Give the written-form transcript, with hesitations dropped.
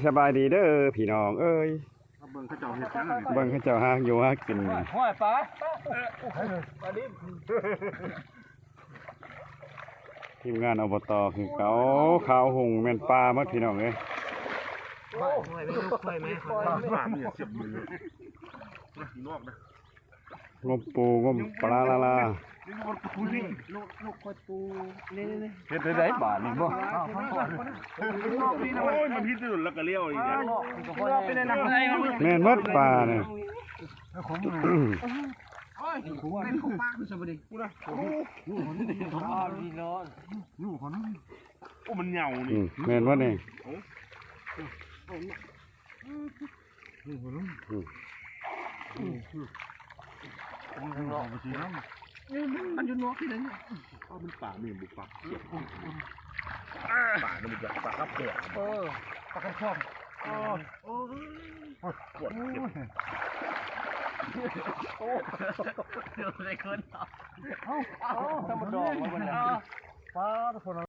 สบายดีเด้อพี่น้องเอ้ยเบิ่งเขาเจ้าเฮ็ดจัง เบิ่งเขาเจ้าหาอยู่หากินห้อยปลาทีมงานอบตคือเขาขาวหุงแม่นปลาหมดพี่น้องเอ้ยปลาเนี่ยเสียบมือนะนอกนะงมปูงมปลาละนี่มันปูนี่ ลูกคอยปูนี่ เฮ็ดได้บาทนี่บ่ โอ้ยมันพิษสุดแล้วก็เลี้ยวอีกแล้ว แม่นหมดปลาเนี่ย เป็นของปากคือสบดีกูนะลูกคนนี้พี่น้องลูกคนนี้ โอ้มันเหงานี่ แม่นหมดนี่ มันอยู่นอกที่ไหนเนี่ย มันป่ามีบุกป่าป่ามันจะป่าครับเปลือก ปากกระชอบปวดเจ็บ เดี๋ยวอะไรขึ้นเอาธรรมดาแล้วมันปลาทุกคน